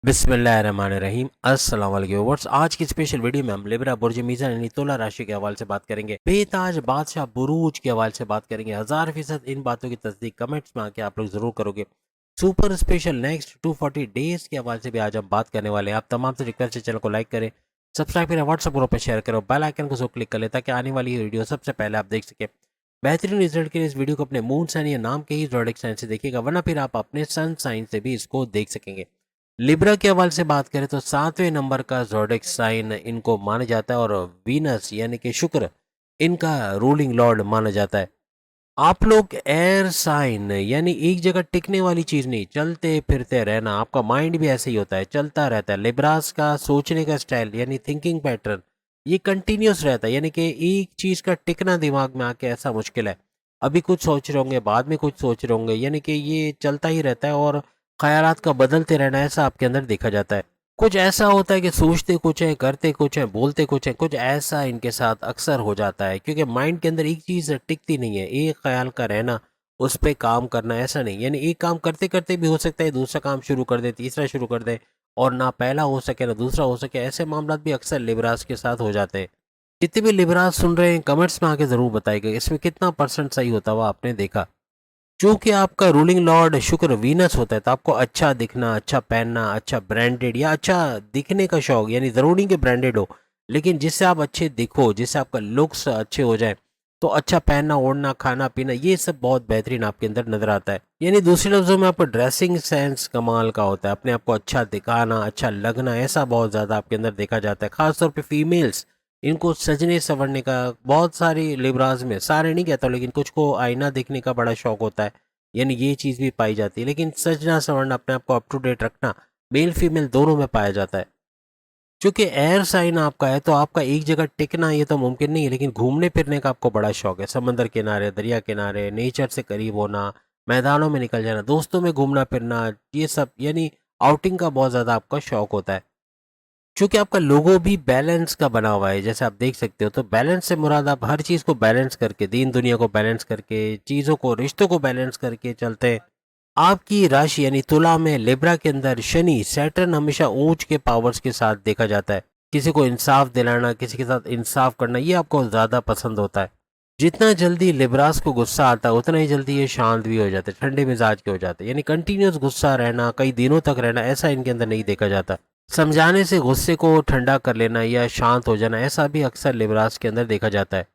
बिस्मिल्लाहिर्रहमानिर्रहीम अस्सलाम वालेकुम व्यूअर्स। आज की स्पेशल वीडियो में हम लिब्रा बुर्ज मीज़ान यानी तुला राशि के हवाले से बात करेंगे। बेताज बादशाह बुरूज के हवाले से बात करेंगे। 1000% इन बातों की तस्दीक कमेंट्स में आके आप लोग जरूर करोगे। सुपर स्पेशल नेक्स्ट 240 डेज के हवाले से भी आज हम बात करने वाले हैं। आप तमाम से रिक्वेस्ट है चैनल को लाइक करें, सब्सक्राइब करें, व्हाट्सएप ग्रुप पर शेयर करो, बेल आइकन को जो क्लिक कर ले ताकि आने वाली वीडियो सबसे पहले आप देख सके। बेहतरीन रिजल्ट के लिए इस वीडियो को अपने मून साइन या नाम के ही ज़ोडिएक साइन से देखिएगा, वरना फिर आप अपने सन साइन से भी इसको देख सकेंगे। लिब्रा के हवाले से बात करें तो 7वें नंबर का ज़ोडिएक साइन इनको माना जाता है और वीनस यानी कि शुक्र इनका रूलिंग लॉर्ड माना जाता है। आप लोग एयर साइन यानी एक जगह टिकने वाली चीज नहीं, चलते फिरते रहना। आपका माइंड भी ऐसे ही होता है, चलता रहता है। लिब्रास का सोचने का स्टाइल यानी थिंकिंग पैटर्न ये कंटिन्यूस रहता है, यानी कि एक चीज का टिकना दिमाग में आके ऐसा मुश्किल है। अभी कुछ सोच रहे होंगे, बाद में कुछ सोच रहे होंगे, यानी कि ये चलता ही रहता है और ख्यालात का बदलते रहना ऐसा आपके अंदर देखा जाता है। कुछ ऐसा होता है कि सोचते कुछ है, करते कुछ है, बोलते कुछ है। कुछ ऐसा इनके साथ अक्सर हो जाता है क्योंकि माइंड के अंदर एक चीज़ टिकती नहीं है। एक ख्याल का रहना, उस पे काम करना, ऐसा नहीं। यानी एक काम करते करते भी हो सकता है दूसरा काम शुरू कर दे, तीसरा शुरू कर दे, और ना पहला हो सके ना दूसरा हो सके। ऐसे मामला भी अक्सर लिबरास के साथ हो जाते हैं। जितने भी लिबरास सुन रहे हैं कमेंट्स में आके ज़रूर बताइएगा इसमें कितना परसेंट सही होता हुआ आपने देखा। चूंकि आपका रूलिंग लॉर्ड शुक्र वीनस होता है तो आपको अच्छा दिखना, अच्छा पहनना, अच्छा ब्रांडेड या अच्छा दिखने का शौक, यानी ज़रूरी नहीं कि ब्रांडेड हो, लेकिन जिससे आप अच्छे दिखो, जिससे आपका लुक्स अच्छे हो जाए, तो अच्छा पहनना, ओढ़ना, खाना पीना ये सब बहुत बेहतरीन आपके अंदर नजर आता है। यानी दूसरे लफ्ज़ों में आपका ड्रेसिंग सेंस कमाल का होता है। अपने आप को अच्छा दिखाना, अच्छा लगना, ऐसा बहुत ज़्यादा आपके अंदर देखा जाता है। खासतौर पर फीमेल्स इनको सजने संवरने का, बहुत सारी लिबराज में, सारे नहीं कहता लेकिन कुछ को आईना देखने का बड़ा शौक होता है। यानी ये चीज़ भी पाई जाती है। लेकिन सजना संवरना, अपने आप को अप टू डेट रखना मेल फीमेल दोनों में पाया जाता है। क्योंकि एयर साइन आपका है तो आपका एक जगह टिकना ये तो मुमकिन नहीं है, लेकिन घूमने फिरने का आपको बड़ा शौक है। समंदर किनारे, दरिया किनारे, नेचर से करीब होना, मैदानों में निकल जाना, दोस्तों में घूमना फिरना, ये सब यानी आउटिंग का बहुत ज़्यादा आपका शौक होता है। चूंकि आपका लोगो भी बैलेंस का बना हुआ है जैसे आप देख सकते हो, तो बैलेंस से मुराद आप हर चीज़ को बैलेंस करके, दीन दुनिया को बैलेंस करके, चीज़ों को, रिश्तों को बैलेंस करके चलते हैं। आपकी राशि यानी तुला में लिब्रा के अंदर शनि सैटर्न हमेशा ऊंच के पावर्स के साथ देखा जाता है। किसी को इंसाफ दिलाना, किसी के साथ इंसाफ करना ये आपको ज़्यादा पसंद होता है। जितना जल्दी लिब्रास को गुस्सा आता है उतना ही जल्दी ये शांत भी हो जाते हैं, ठंडे मिजाज के हो जाते हैं। यानी कंटिन्यूस गुस्सा रहना, कई दिनों तक रहना, ऐसा इनके अंदर नहीं देखा जाता। समझाने से गुस्से को ठंडा कर लेना या शांत हो जाना ऐसा भी अक्सर लिबरास के अंदर देखा जाता है।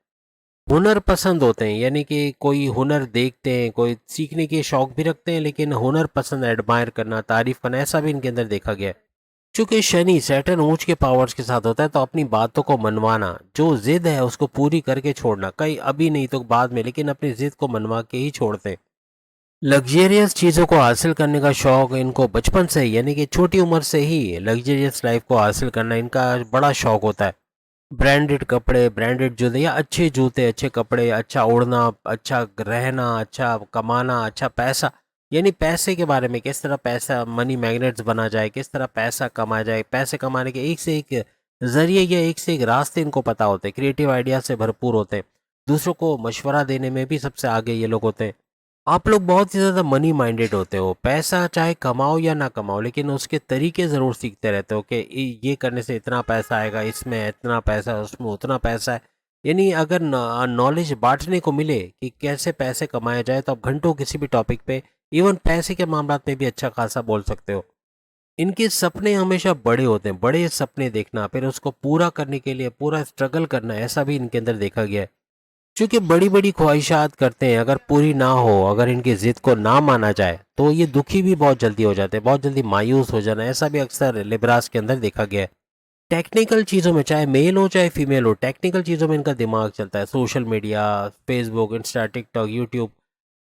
हुनर पसंद होते हैं, यानी कि कोई हुनर देखते हैं, कोई सीखने के शौक भी रखते हैं, लेकिन हुनर पसंद, एडमायर करना, तारीफ करना ऐसा भी इनके अंदर देखा गया है। चूंकि शनि सैटर्न ऊंच के पावर्स के साथ होता है तो अपनी बातों को मनवाना, जो जिद है उसको पूरी करके छोड़ना, कहीं अभी नहीं तो बाद में, लेकिन अपनी जिद को मनवा के ही छोड़ते हैं। लग्जेरियस चीज़ों को हासिल करने का शौक इनको बचपन से ही, यानी कि छोटी उम्र से ही लग्जेरियस लाइफ को हासिल करना इनका बड़ा शौक होता है। ब्रांडेड कपड़े, ब्रांडेड जूते या अच्छे जूते, अच्छे कपड़े, अच्छा ओढ़ना, अच्छा रहना, अच्छा कमाना, अच्छा पैसा, यानी पैसे के बारे में, किस तरह पैसा मनी मैग्नेट्स बना जाए, किस तरह पैसा कमाया जाए। पैसे कमाने के एक से एक जरिए या एक से एक रास्ते इनको पता होते हैं। क्रिएटिव आइडिया से भरपूर होते हैं। दूसरों को मशवरा देने में भी सबसे आगे ये लोग होते हैं। आप लोग बहुत ही ज़्यादा मनी माइंडेड होते हो। पैसा चाहे कमाओ या ना कमाओ, लेकिन उसके तरीके ज़रूर सीखते रहते हो कि ये करने से इतना पैसा आएगा, इसमें इतना पैसा है, उसमें उतना पैसा है। यानी अगर नॉलेज बांटने को मिले कि कैसे पैसे कमाया जाए तो आप घंटों किसी भी टॉपिक पे, इवन पैसे के मामला में भी अच्छा खासा बोल सकते हो। इनके सपने हमेशा बड़े होते हैं, बड़े सपने देखना, फिर उसको पूरा करने के लिए पूरा स्ट्रगल करना, ऐसा भी इनके अंदर देखा गया है। क्योंकि बड़ी बड़ी ख्वाहिशात करते हैं, अगर पूरी ना हो, अगर इनकी जिद को ना माना जाए तो ये दुखी भी बहुत जल्दी हो जाते हैं, बहुत जल्दी मायूस हो जाना, ऐसा भी अक्सर लिबरास के अंदर देखा गया है। टेक्निकल चीज़ों में, चाहे मेल हो चाहे फीमेल हो, टेक्निकल चीज़ों में इनका दिमाग चलता है। Social media, Facebook, Insta, TikTok, YouTube,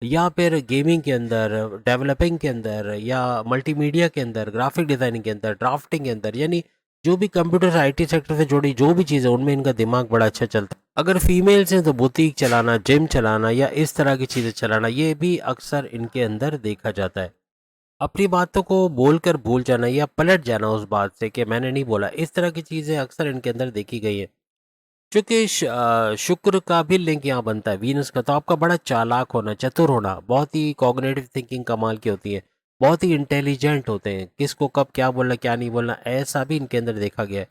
या फिर गेमिंग के अंदर, डेवलपिंग के अंदर, या मल्टीमीडिया के अंदर, ग्राफिक डिज़ाइनिंग के अंदर, ड्राफ्टिंग के अंदर, यानी जो भी कंप्यूटर आईटी सेक्टर से जुड़ी जो भी चीज़ है उनमें इनका दिमाग बड़ा अच्छा चलता है। अगर फीमेल्स हैं तो बुटीक चलाना, जिम चलाना या इस तरह की चीज़ें चलाना ये भी अक्सर इनके अंदर देखा जाता है। अपनी बातों को बोलकर भूल जाना या पलट जाना उस बात से कि मैंने नहीं बोला, इस तरह की चीज़ें अक्सर इनके अंदर देखी गई है। क्योंकि शुक्र का भी लिंक यहाँ बनता है वीनस का, तो आपका बड़ा चालाक होना, चतुर होना, बहुत ही कॉग्निटिव थिंकिंग कमाल की होती है। बहुत ही इंटेलिजेंट होते हैं, किसको कब क्या बोलना क्या नहीं बोलना ऐसा भी इनके अंदर देखा गया है।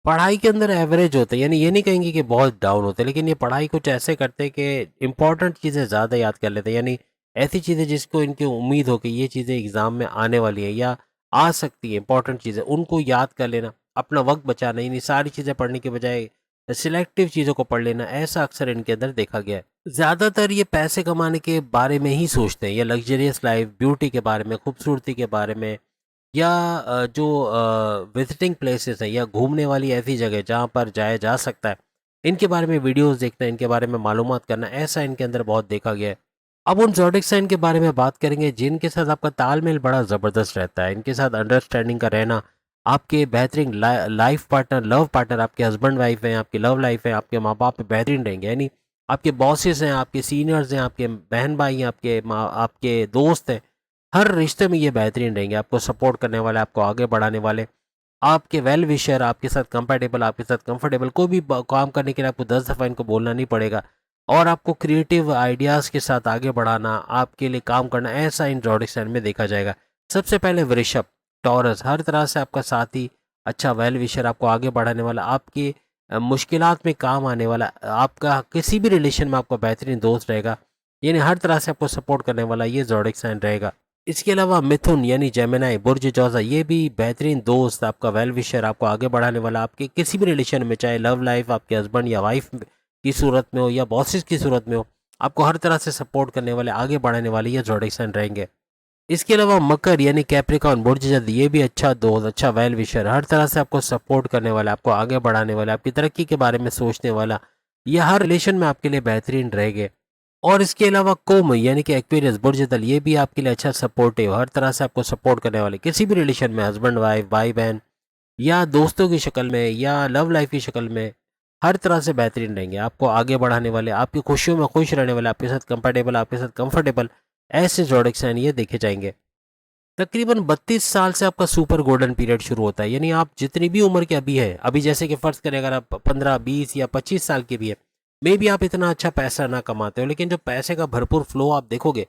पढ़ाई के अंदर एवरेज होते हैं, यानी ये नहीं कहेंगे कि बहुत डाउन होते हैं, लेकिन ये पढ़ाई कुछ ऐसे करते हैं कि इंपॉर्टेंट चीज़ें ज़्यादा याद कर लेते हैं, यानी ऐसी चीज़ें जिसको इनकी उम्मीद हो कि ये चीज़ें एग्ज़ाम में आने वाली हैं या आ सकती है, इंपॉर्टेंट चीज़ें उनको याद कर लेना, अपना वक्त बचाना, यानी सारी चीज़ें पढ़ने के बजाय सिलेक्टिव चीज़ों को पढ़ लेना, ऐसा अक्सर इनके अंदर देखा गया है। ज़्यादातर ये पैसे कमाने के बारे में ही सोचते हैं, या लग्जरियस लाइफ, ब्यूटी के बारे में, खूबसूरती के बारे में, या जो विजिटिंग प्लेसेस हैं या घूमने वाली ऐसी जगह जहाँ पर जाया जा सकता है, इनके बारे में वीडियोस देखना, इनके बारे में मालूमात करना, ऐसा इनके अंदर बहुत देखा गया है। अब उन ज़ोडिक साइन के बारे में बात करेंगे जिनके साथ आपका तालमेल बड़ा ज़बरदस्त रहता है, इनके साथ अंडरस्टैंडिंग का रहना, आपके बेहतरीन लाइफ पार्टनर, लव पार्टनर, आपके हस्बैंड वाइफ हैं, आपकी लव लाइफ है, आपके माँ बाप बेहतरीन रहेंगे, यानी आपके बॉसेस हैं, आपके सीनियर्स हैं, आपके बहन भाई हैं, आपके माँ, आपके दोस्त हैं, हर रिश्ते में ये बेहतरीन रहेंगे, आपको सपोर्ट करने वाले, आपको आगे बढ़ाने वाले, आपके वेल विशर, आपके साथ कंपेटेबल, आपके साथ कंफर्टेबल, कोई भी काम करने के लिए आपको 10 दफ़ा इनको बोलना नहीं पड़ेगा, और आपको क्रिएटिव आइडियाज़ के साथ आगे बढ़ाना, आपके लिए काम करना, ऐसा इन ज़ोडिक साइन में देखा जाएगा। सबसे पहले वृषभ, टॉरस, हर तरह से आपका साथी, अच्छा वेल विशर, आपको आगे बढ़ाने वाला, आपकी मुश्किलात में काम आने वाला, आपका किसी भी रिलेशन में आपका बेहतरीन दोस्त रहेगा, यानी हर तरह से आपको सपोर्ट करने वाला ये ज़ोडिक साइन रहेगा। इसके अलावा मिथुन यानी जेमिनी, बुर्ज जौज़ा, ये भी बेहतरीन दोस्त, आपका वेल विशर, आपको आगे बढ़ाने वाला, आपके किसी भी रिलेशन में, चाहे लव लाइफ आपके हस्बैंड या वाइफ की सूरत में हो या बॉसेस की सूरत में हो, आपको हर तरह से सपोर्ट करने वाले, आगे बढ़ाने वाले ये ज़ोडिक साइन रहेंगे। इसके अलावा मकर यानी कैप्रिकॉर्न, बुर्ज जद, ये भी अच्छा दोस्त, अच्छा वेल विशर, हर तरह से आपको सपोर्ट करने वाला, आपको आगे बढ़ाने वाला, आपकी तरक्की के बारे में सोचने वाला, ये हर रिलेशन में आपके लिए बेहतरीन रहेंगे। और इसके अलावा कुंभ यानी कि एक्वेरियस, बुर्ज दल, ये भी आपके लिए अच्छा सपोर्टिव, हर तरह से आपको सपोर्ट करने वाले, किसी भी रिलेशन में, हस्बैंड वाइफ, भाई बहन, या दोस्तों की शक्ल में, या लव लाइफ की शक्ल में, हर तरह से बेहतरीन रहेंगे, आपको आगे बढ़ाने वाले, आपकी खुशियों में खुश रहने वाले, आपके साथ कंफर्टेबल, आपके साथ कंफर्टेबल, ऐसे ज़ोडिक साइन ये देखे जाएंगे। तकरीबन 32 साल से आपका सुपर गोल्डन पीरियड शुरू होता है, यानी आप जितनी भी उम्र के अभी है, अभी जैसे कि फ़र्ज़ करें अगर आप 15, 20 या 25 साल के भी है, मे भी आप इतना अच्छा पैसा ना कमाते हो, लेकिन जो पैसे का भरपूर फ्लो आप देखोगे,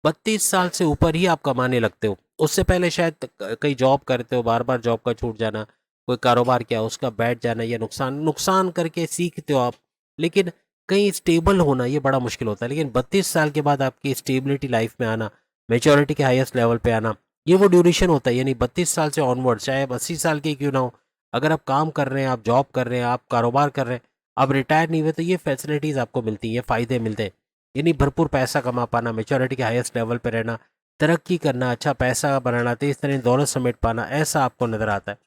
32 साल से ऊपर ही आप कमाने लगते हो। उससे पहले शायद कहीं जॉब करते हो, बार बार जॉब का छूट जाना, कोई कारोबार किया उसका बैठ जाना, या नुकसान नुकसान करके सीखते हो आप, लेकिन कहीं स्टेबल होना ये बड़ा मुश्किल होता है। लेकिन 32 साल के बाद आपकी स्टेबिलिटी लाइफ में आना, मेच्योरिटी के हाईएस्ट लेवल पे आना, ये वो ड्यूरेशन होता है, यानी 32 साल से ऑनवर्ड, चाहे आप 80 साल के क्यों ना हो, अगर आप काम कर रहे हैं, आप जॉब कर रहे हैं, आप कारोबार कर रहे हैं, आप रिटायर नहीं हुए, तो ये फैसिलिटीज़ आपको मिलती हैं, ये फ़ायदे मिलते हैं, यानी भरपूर पैसा कमा पाना, मेच्योरिटी के हाईएस्ट लेवल पे रहना, तरक्की करना, अच्छा पैसा बनाना, तेज़ तरीन दौलत समेट पाना, ऐसा आपको नज़र आता है।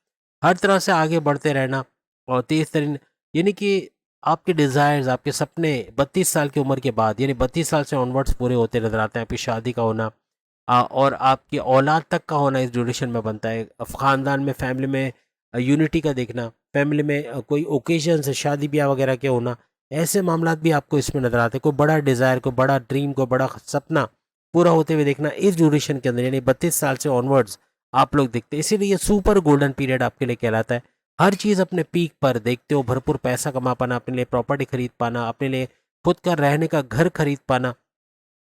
हर तरह से आगे बढ़ते रहना, और तेज़ तरीन, यानी कि आपके डिज़ायर्स, आपके सपने 32 साल की उम्र के बाद, यानी 32 साल से ऑनवर्ड्स पूरे होते नज़र आते हैं। आपकी शादी का होना, और आपकी औलाद तक का होना इस ड्यूरेशन में बनता है। ख़ानदान में, फैमिली में यूनिटी का देखना, फैमिली में कोई ओकेजन्स, शादी ब्याह वगैरह के होना, ऐसे मामलात भी आपको इसमें नज़र आते हैं। कोई बड़ा डिज़ायर, कोई बड़ा ड्रीम, कोई बड़ा सपना पूरा होते हुए देखना इस ड्यूरेशन के अंदर, यानी 32 साल से ऑनवर्ड्स आप लोग देखते हैं। इसीलिए ये सुपर गोल्डन पीरियड आपके लिए कहलाता है। हर चीज़ अपने पीक पर देखते हो, भरपूर पैसा कमा पाना, अपने लिए प्रॉपर्टी खरीद पाना, अपने लिए खुद का रहने का घर खरीद पाना,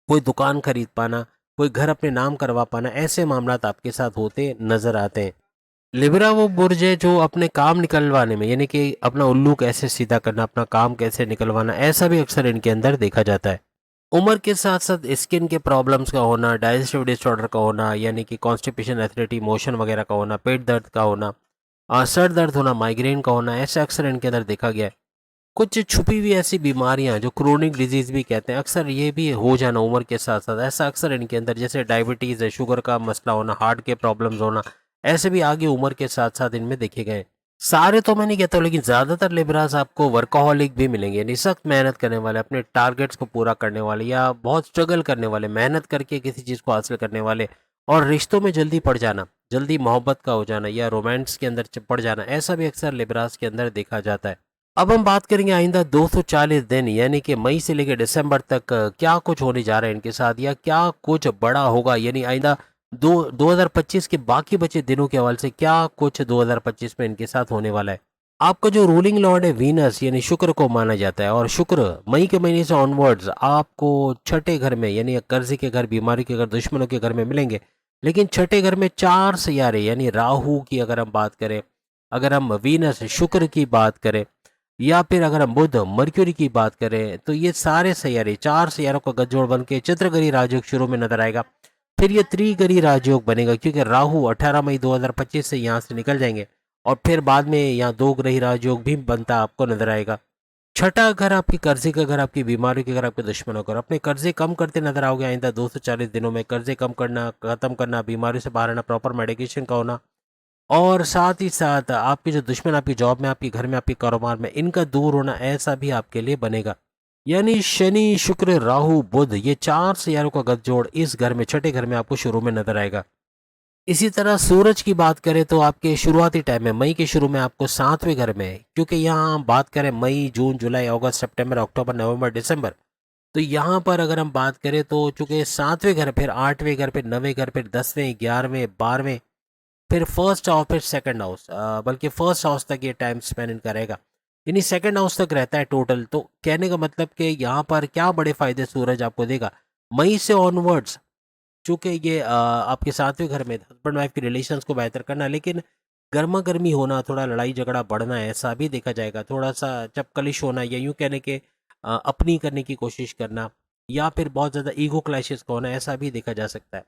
कोई दुकान खरीद पाना, कोई घर अपने नाम करवा पाना, ऐसे मामलात आपके साथ होते नजर आते हैं। लिब्रा वो बुर्ज है जो अपने काम निकलवाने में, यानी कि अपना उल्लू कैसे सीधा करना, अपना काम कैसे निकलवाना, ऐसा भी अक्सर इनके अंदर देखा जाता है। उम्र के साथ साथ स्किन के प्रॉब्लम्स का होना, डाइजेस्टिव डिसऑर्डर का होना, यानी कि कॉन्स्टिपेशन, एसिडिटी, मोशन वगैरह का होना, पेट दर्द का होना, सर दर्द होना, माइग्रेन का होना, ऐसे अक्सर इनके अंदर देखा गया है। कुछ छुपी हुई ऐसी बीमारियां जो क्रोनिक डिजीज़ भी कहते हैं, अक्सर ये भी हो जाना उम्र के साथ साथ, ऐसा अक्सर इनके अंदर, जैसे डायबिटीज़ है, शुगर का मसला होना, हार्ट के प्रॉब्लम्स होना, ऐसे भी आगे उम्र के साथ साथ इनमें देखे गए हैं। सारे तो मैं नहीं कहता हूँ, लेकिन ज़्यादातर लिब्रास आपको वर्कaholic भी मिलेंगे, यानी सख्त मेहनत करने वाले, अपने टारगेट्स को पूरा करने वाले, या बहुत स्ट्रगल करने वाले, मेहनत करके किसी चीज़ को हासिल करने वाले, और रिश्तों में जल्दी पड़ जाना, जल्दी मोहब्बत का हो जाना, या रोमांस के अंदर पड़ जाना, ऐसा भी अक्सर लिब्रास के अंदर देखा जाता है। अब हम बात करेंगे आइंदा 240 दिन, यानी कि मई से लेकर दिसंबर तक क्या कुछ होने जा रहा है इनके साथ, या क्या कुछ बड़ा होगा, यानी आइंदा 2025 के बाकी बचे दिनों के हवाले से क्या कुछ 2025 में इनके साथ होने वाला है। आपका जो रूलिंग लॉर्ड है वीनस, यानी शुक्र को माना जाता है, और शुक्र मई के महीने से ऑनवर्ड्स आपको छठे घर में, यानी कर्जे के घर, बीमारी के घर, दुश्मनों के घर में मिलेंगे। लेकिन छठे घर में 4 सियारे यानी राहु की अगर हम बात करें, अगर हम वीनस शुक्र की बात करें, या फिर अगर हम बुध मर्क्यूरी की बात करें, तो ये सारे सियारे 4 सियारों का गठजोड़ बन के चित्रगरी राजयोग शुरू में नजर आएगा। फिर ये त्रिगरी राजयोग बनेगा क्योंकि राहु 18 मई 2025 से यहाँ से निकल जाएंगे और फिर बाद में यहाँ दो ग्रही राजयोग भी बनता आपको नजर आएगा। छठा घर आपकी कर्जे का घर, आपकी बीमारी के घर, आपके दुश्मनों का घर। अपने कर्जे कम करते नजर आओगे आइंदा 240 दिनों में। कर्जे कम करना, खत्म करना, बीमारी से बाहर आना, प्रॉपर मेडिकेशन का होना, और साथ ही साथ आपके जो दुश्मन आपकी जॉब में, आपके घर में, आपके कारोबार में, इनका दूर होना, ऐसा भी आपके लिए बनेगा। यानी शनि शुक्र राहु बुध ये 4 सियारों का गठजोड़ इस घर में, छठे घर में आपको शुरू में नजर आएगा। इसी तरह सूरज की बात करें तो आपके शुरुआती टाइम में, मई के शुरू में आपको 7वें घर में, क्योंकि यहाँ हम बात करें मई जून जुलाई अगस्त सितंबर अक्टूबर नवंबर दिसंबर, तो यहाँ पर अगर हम बात करें तो चूंकि 7वें घर, फिर 8वें घर, फिर 9वें घर, फिर 10वें, 11वें, 12वें, फिर फर्स्ट हाउस, फिर सेकंड हाउस, बल्कि फर्स्ट हाउस तक ये टाइम स्पेंड इनका रहेगा, यानी सेकंड हाउस तक रहता है टोटल। तो कहने का मतलब कि यहाँ पर क्या बड़े फायदे सूरज आपको देगा मई से ऑनवर्ड्स। चूंकि ये आपके 7वें घर में हस्बैंड वाइफ के रिलेशंस को बेहतर करना, लेकिन गर्मा गर्मी होना, थोड़ा लड़ाई झगड़ा बढ़ना, ऐसा भी देखा जाएगा। थोड़ा सा चपकलिश होना, या यूं कहने के अपनी करने की कोशिश करना, या फिर बहुत ज़्यादा ईगो क्लैशेस का होना, ऐसा भी देखा जा सकता है।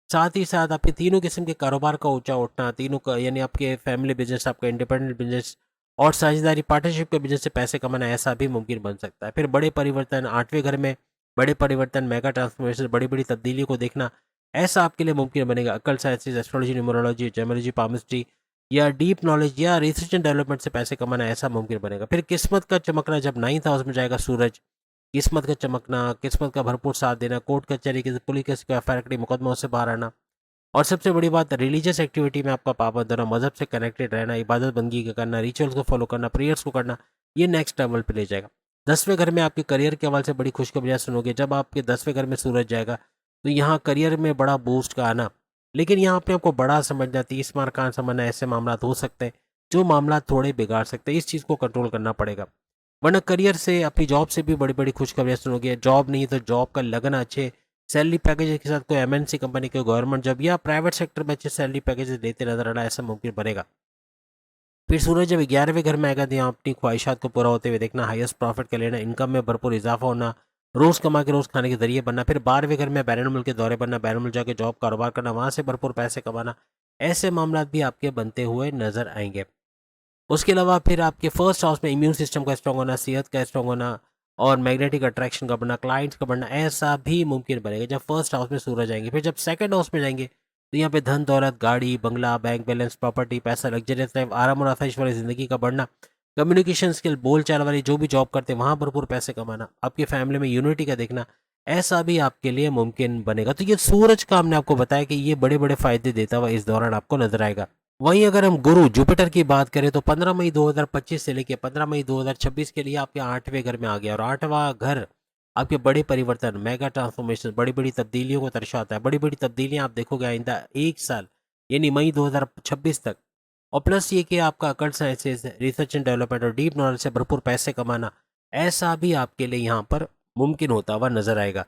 साथ ही साथ आपके तीनों किस्म के कारोबार का ऊंचा उठना, तीनों का यानी आपके फैमिली बिजनेस, आपका इंडिपेंडेंट बिजनेस और साझेदारी पार्टनरशिप के बिजनेस से पैसे कमाना, ऐसा भी मुमकिन बन सकता है। फिर बड़े परिवर्तन 8वें घर में, बड़े परिवर्तन, मेगा ट्रांसफॉर्मेशन, बड़ी बड़ी तब्दीलियों को देखना, ऐसा आपके लिए मुमकिन बनेगा। Occult sciences, astrology, numerology, gemology, palmistry या डीप नॉलेज या रिसर्च एंड डेवलपमेंट से पैसे कमाना, ऐसा मुमकिन बनेगा। फिर किस्मत का चमकना, जब 9th हाउस में जाएगा सूरज, किस्मत का चमकना, किस्मत का भरपूर साथ देना, कोर्ट कचहरी के पुलिस केस का फैक्ट्री मुकदमों से बाहर आना, और सबसे बड़ी बात रिलीजियस एक्टिविटी में आपका पाबंद होना, मजहब से कनेक्टेड रहना, इबादत बंदगी का करना, रिचुअल्स को फॉलो करना, प्रेयर्स को करना, ये नेक्स्ट लेवल पे ले जाएगा। 10वें घर में आपके करियर के हवाले से बड़ी खुशखबरियां सुनोगे। जब आपके 10वें घर में सूरज जाएगा तो यहाँ करियर में बड़ा बूस्ट का आना, लेकिन यहाँ अपने आपको बड़ा समझना, 30 मार कान समझना, ऐसे मामला हो सकते हैं जो मामला थोड़े बिगाड़ सकते हैं। इस चीज़ को कंट्रोल करना पड़ेगा, वरना करियर से, अपनी जॉब से भी बड़ी बड़ी खुशखबरियां सुनोगे। जॉब नहीं तो जॉब का लगन, अच्छे सैलरी पैकेज के साथ कोई एमएनसी कंपनी, कोई गवर्नमेंट जॉब या प्राइवेट सेक्टर में अच्छे सैलरी पैकेज देते नजर आना, ऐसा मुमकिन बनेगा। फिर सूरज जब 11वें घर में आएगा तो यहाँ अपनी ख्वाहिशात को पूरा होते हुए देखना, हाईएस्ट प्रॉफिट का लेना, इनकम में भरपूर इजाफा होना, रोज कमा के रोज खाने के जरिए बनना। फिर 12वें घर में बैरून मुल्क के दौरे बनना, बैरून मुल्क जाके जॉब कारोबार करना, वहां से भरपूर पैसे कमाना, ऐसे मामला भी आपके बनते हुए नजर आएंगे। उसके अलावा फिर आपके फर्स्ट हाउस में इम्यून सिस्टम का स्ट्रॉन्ग होना, सेहत का स्ट्रॉन्ग होना और मैग्नेटिक अट्रैक्शन का बढ़ना, क्लाइंट्स का बढ़ना, ऐसा भी मुमकिन बनेगा जब फर्स्ट हाउस में सूरज आएंगे। फिर जब सेकंड हाउस में जाएंगे तो यहाँ पे धन दौलत, गाड़ी बंगला, बैंक बैलेंस, प्रॉपर्टी, पैसा, लग्जरियस लाइफ, आराम और आसाइश वाली जिंदगी का बढ़ना, कम्युनिकेशन स्किल, बोलचाल वाली जो भी जॉब करते हैं वहाँ भरपूर पैसे कमाना, आपकी फैमिली में यूनिटी का देखना, ऐसा भी आपके लिए मुमकिन बनेगा। तो ये सूरज का हमने आपको बताया कि ये बड़े बड़े फायदे देता हुआ इस दौरान आपको नजर आएगा। वहीं अगर हम गुरु जुपिटर की बात करें तो 15 मई 2025 से लेकर 15 मई 2026 के लिए आपके 8वें घर में आ गया, और 8वां घर आपके बड़े परिवर्तन, मेगा ट्रांसफॉर्मेशन, बड़ी बड़ी तब्दीलियों को दर्शाता है। बड़ी बड़ी तब्दीलियां आप देखोगे आइंदा 1 साल यानी मई 2026 तक। और प्लस ये कि आपका occult sciences, research and development और डीप नॉलेज से भरपूर पैसे कमाना, ऐसा भी आपके लिए यहाँ पर मुमकिन होता हुआ नजर आएगा।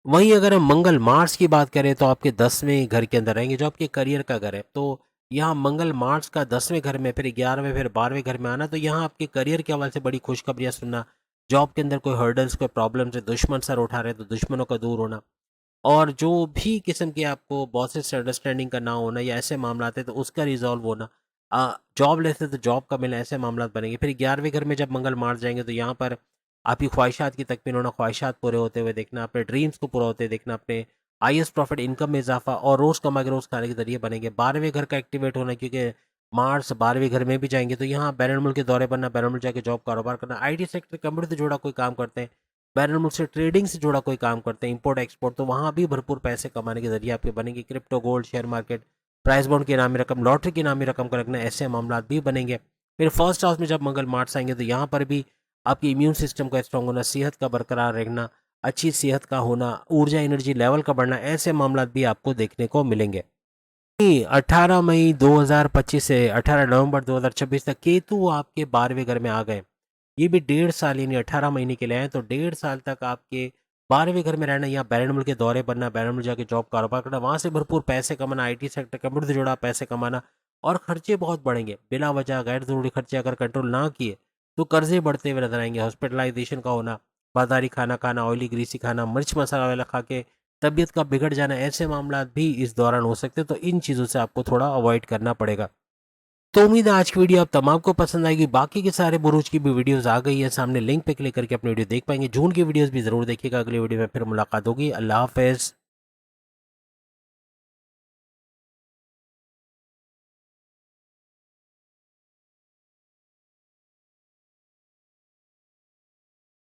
वहीं अगर हम मंगल मार्स की बात करें तो आपके 10वें घर के अंदर रहेंगे, जो आपके करियर का घर है। तो यहाँ मंगल मार्च का 10वें घर में, फिर 11वें, फिर 12वें घर में आना, तो यहाँ आपके करियर के हवाले से बड़ी खुशखबरियाँ सुनना, जॉब के अंदर कोई हर्डल्स, कोई प्रॉब्लम्स है, दुश्मन सर उठा रहे हैं तो दुश्मनों का दूर होना, और जो भी किस्म के आपको बॉसेस से अंडरस्टैंडिंग का ना होना या ऐसे मामला आते तो उसका रिजॉल्व होना, जॉब लेते तो जॉब का मिलना, ऐसे मामला बनेंगे। फिर 11वें घर में जब मंगल मार्च जाएंगे तो यहाँ पर आपकी ख्वाहिशात की तकमील होना, ख्वाहिशात पूरे होते हुए देखना, अपने ड्रीम्स को पूरा होते देखना, अपने हाईएस्ट प्रॉफिट, इनकम में इजाफा और रोज कमा के रोज खाने के जरिए बनेंगे। 12वें घर का एक्टिवेट होना, क्योंकि मार्स 12वें घर में भी जाएंगे तो यहाँ बैरून मुल्क के दौरे बनना, बैरून मुल्क जाके जॉब कारोबार करना, आईटी सेक्टर, कंप्यूटर से जुड़ा कोई काम करते हैं, बैरून मुल्क से ट्रेडिंग से जुड़ा कोई काम करते हैं, इंपोर्ट एक्सपोर्ट, तो वहाँ भी भरपूर पैसे कमाने के जरिए आपके बनेंगे। Crypto, gold, share market, price bond की नामी रकम, लॉटरी की नामी रकम का रखना, ऐसे मामला भी बनेंगे। फिर फर्स्ट हाउस में जब मंगल मार्च आएंगे तो यहाँ पर भी आपकी इम्यून सिस्टम का स्ट्रॉन्ग होना, सेहत का बरकरार रहना, अच्छी सेहत का होना, ऊर्जा एनर्जी लेवल का बढ़ना, ऐसे मामला भी आपको देखने को मिलेंगे। 18 मई 2025 से 18 नवंबर 2026 तक केतु आपके 12वें घर में आ गए। ये भी 1.5 साल यानी 18 महीने के लिए आए, तो 1.5 साल तक आपके 12वें घर में रहना या बैरन मुल्क के दौरे बनना, बैरन मुल्क जाके जॉब कारोबार करना, वहाँ से भरपूर पैसे कमाना, आईटी सेक्टर कंप्यूटर से जुड़ा पैसे कमाना और खर्चे बहुत बढ़ेंगे। बिला वजह गैर ज़रूरी खर्चे अगर कंट्रोल ना किए तो कर्जे बढ़ते हुए नजर आएंगे। हॉस्पिटलाइजेशन का होना, बाजारी खाना खाना, ऑयली ग्रीसी खाना, मिर्च मसाला वाला खा के तबीयत का बिगड़ जाना, ऐसे मामला भी इस दौरान हो सकते हैं। तो इन चीज़ों से आपको थोड़ा अवॉइड करना पड़ेगा। तो उम्मीद है आज की वीडियो आप तमाम को पसंद आएगी। बाकी के सारे बुरूज की भी वीडियोस आ गई है सामने, लिंक पे क्लिक करके अपनी वीडियो देख पाएंगे। जून की वीडियोस भी जरूर देखिएगा। अगली वीडियो में फिर मुलाकात होगी। अल्लाह हाफिज़।